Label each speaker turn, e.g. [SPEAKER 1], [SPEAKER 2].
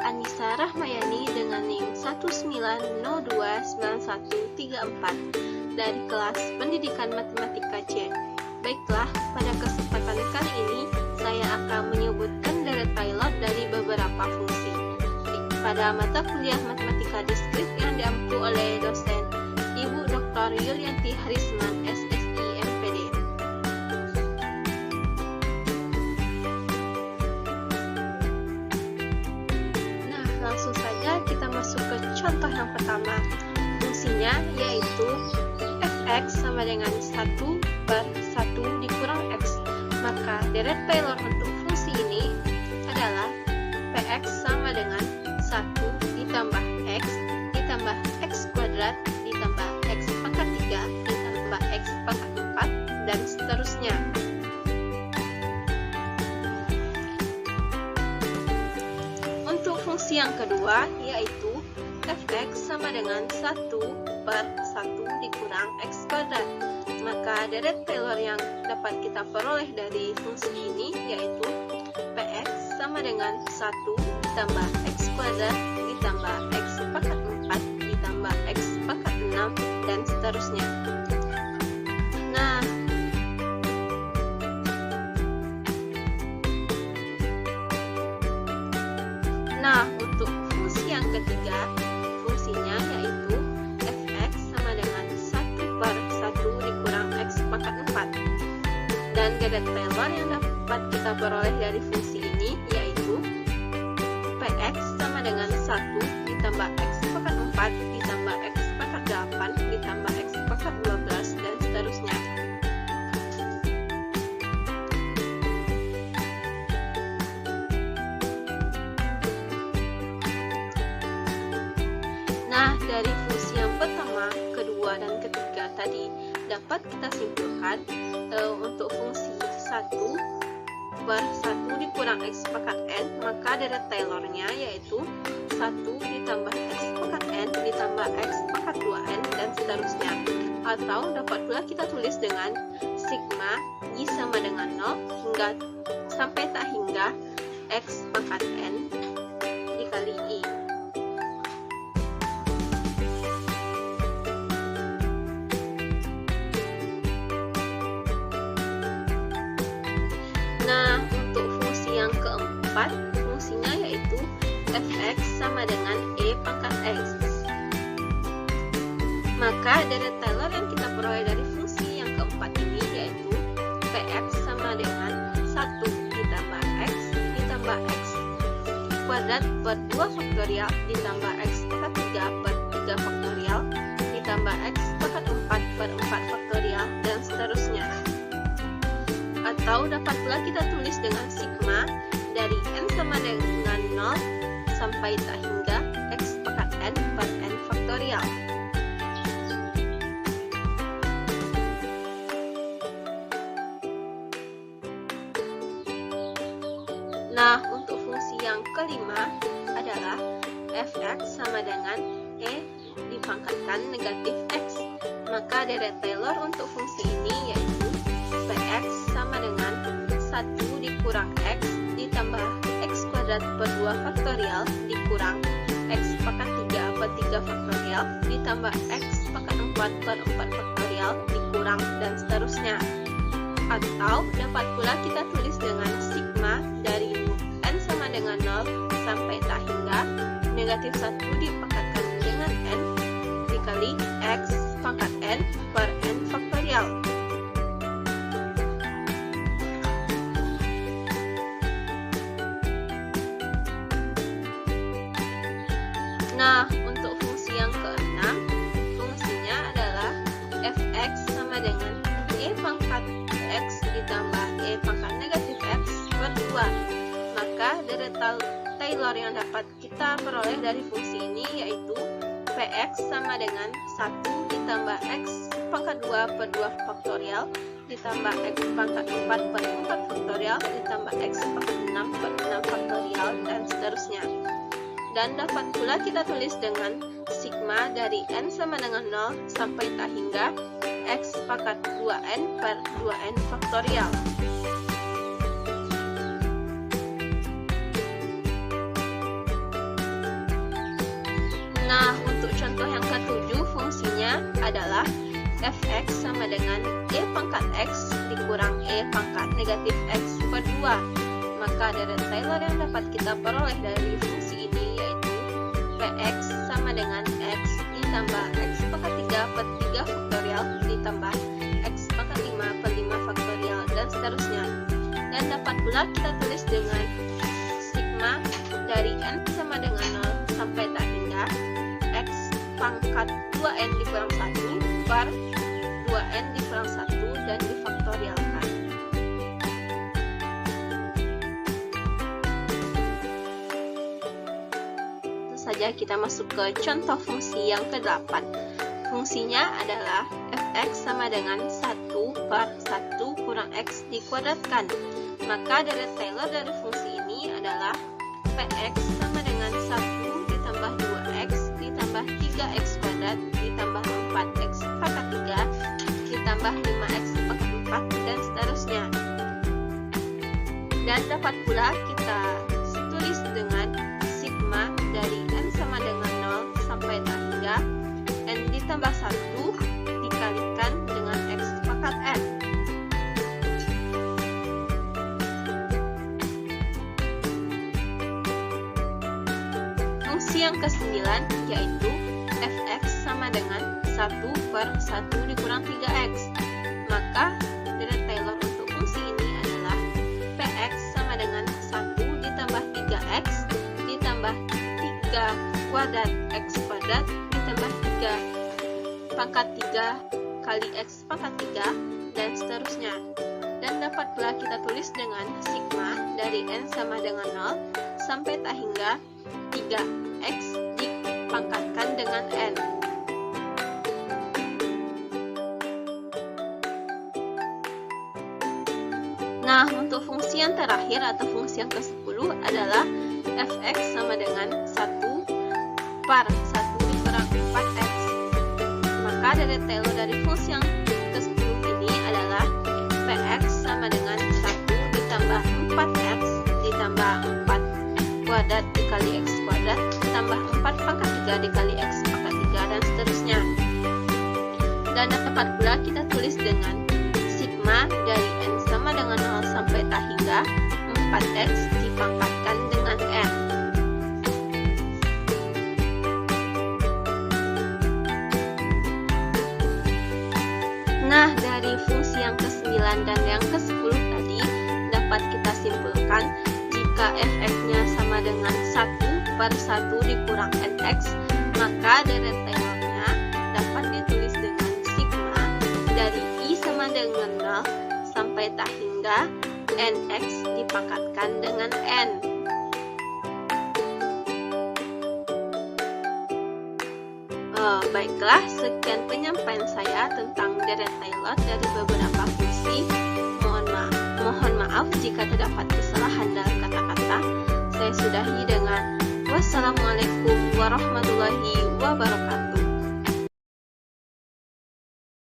[SPEAKER 1] Anissa Rahmayani dengan NIM 190291134 dari kelas Pendidikan Matematika C. Baiklah, pada kesempatan kali ini saya akan menyebutkan deret Taylor dari beberapa fungsi pada mata kuliah Matematika Diskrit yang diampu oleh dosen Ibu Dr. Yulianti Harisman, SSI MPD. Nah, langsung saja kita masuk ke contoh yang pertama. Fungsinya yaitu fx sama dengan 1 per 1 dikurang x. Maka deret Taylor untuk fungsi ini adalah px sama dengan 1 ditambah x ditambah x kuadrat ditambah x pangkat 3 ditambah x pangkat 4 dan seterusnya. Untuk fungsi yang kedua yaitu fx sama dengan 1 per 1 dikurang x kuadrat. Maka deret Taylor yang dapat kita peroleh dari fungsi ini yaitu px sama dengan 1 ditambah x kuadrat ditambah x pangkat 4 ditambah x pangkat 6 dan seterusnya. Nah, untuk fungsi yang ketiga, fungsinya yaitu fx sama dengan 1 per 1 dikurang x pangkat 4. Dan deret Taylor yang dapat kita peroleh dari fungsi ini yaitu px sama dengan 1 ditambah x pangkat 4 ditambah x pangkat 8 ditambah x pangkat 12 dan seterusnya. Nah, dari fungsi yang pertama, kedua, dan ketiga tadi dapat kita simpulkan untuk fungsi 1 per 1 dikurang x pangkat n, maka deret Taylornya yaitu 1 ditambah x pangkat n ditambah x pangkat 2n dan seterusnya. Atau dapat pula kita tulis dengan sigma y sama dengan 0 hingga sampai tak hingga x pangkat n dikali i. Nah, untuk fungsi yang keempat, fungsinya yaitu fx sama dengan e pangkat x. Maka deret Taylor yang kita peroleh dari fungsi yang keempat ini yaitu px sama dengan 1 ditambah x ditambah x kuadrat per 2 faktorial ditambah x pangkat 3 per 3 faktorial ditambah x pangkat 4 per 4 faktorial dan seterusnya. Atau dapat pula kita tulis dengan sigma dari n sama dengan 0 sampai tak hingga x pangkat n per n faktorial. Nah, untuk fungsi yang kelima adalah fx sama dengan e dipangkatkan negatif x. Maka deret Taylor untuk fungsi ini yaitu px sama dengan 1 dikurang x ditambah x kuadrat per 2 faktorial dikurang x pangkat 3 per 3 faktorial ditambah x pangkat 4 per 4 faktorial dikurang dan seterusnya. Atau dapat pula kita tulis dengan sigma dari n sama dengan 0 sampai tak hingga negatif 1 dipangkatkan dengan n dikali x pangkat n per n faktorial. Nah, untuk fungsi yang keenam, fungsinya adalah fx sama dengan e pangkat x ditambah e pangkat negatif x per 2. Maka deret Taylor yang dapat kita peroleh dari fungsi ini yaitu px sama dengan 1 ditambah x pangkat 2 per 2 faktorial ditambah x pangkat 4 per 4 faktorial ditambah x pangkat 6 per 6 faktorial dan seterusnya. Dan dapat pula kita tulis dengan sigma dari n sama dengan 0 sampai tak hingga x pangkat 2n per 2n faktorial. sama dengan E pangkat X dikurang E pangkat negatif X per 2. Maka deret Taylor yang dapat kita peroleh dari fungsi ini yaitu Px sama dengan X ditambah X pangkat 3 per 3 faktorial ditambah X pangkat 5 per 5 faktorial dan seterusnya. Dan dapat pula kita tulis dengan sigma dari N sama dengan 0 sampai tak hingga X pangkat 2N dikurang 1 per 2N dikurang 1 dan difaktorialkan. Tentu saja kita masuk ke contoh fungsi yang ke-8. Fungsinya adalah fx sama dengan 1 per 1 kurang x dikuadratkan. Maka deret Taylor dari fungsi ini adalah px sama dengan 1 ditambah 2x ditambah 3x kuadrat ditambah 4x pangkat 3 ditambah 5x pangkat 4 dan seterusnya. Dan dapat pula kita tulis dengan sigma dari n sama dengan 0 sampai tak hingga n ditambah 1 dikalikan dengan x pangkat n. Fungsi yang ke-9 yaitu fx sama dengan 1 per 1 dikurang 3x. Maka deret Taylor untuk fungsi ini adalah px sama dengan 1 ditambah 3x ditambah 3 kuadrat x kuadrat ditambah 3 pangkat 3 kali x pangkat 3 dan seterusnya. Dan dapat pula kita tulis dengan sigma dari n sama dengan 0 sampai tak hingga 3x dipangkatkan dengan n. Nah, untuk fungsi yang terakhir atau fungsi yang ke-10 adalah fx sama dengan 1 per 1 dikurang 4x. Maka deret Taylor dari fungsi yang ke-10 ini adalah px sama dengan 1 ditambah 4x ditambah 4 kuadrat dikali x kuadrat ditambah 4 pangkat 3 dikali x pangkat 3 dan seterusnya. Dan dapat pula kita tulis dengan sigma dari n sama dengan 0 sampai tak hingga 4x dipangkatkan dengan n. Nah, dari fungsi yang ke-9 dan yang ke-10 tadi dapat kita simpulkan jika fx-nya sama dengan 1 per 1 dikurang nx, maka deret Taylor-nya dapat ditulis dengan sigma dari i sama dengan 0 sampai tak hingga nx dipangkatkan dengan n. Baiklah, sekian penyampaian saya tentang deret Taylor dari beberapa fungsi. Mohon maaf jika terdapat kesalahan dalam kata-kata. Saya sudahi dengan wassalamualaikum warahmatullahi wabarakatuh.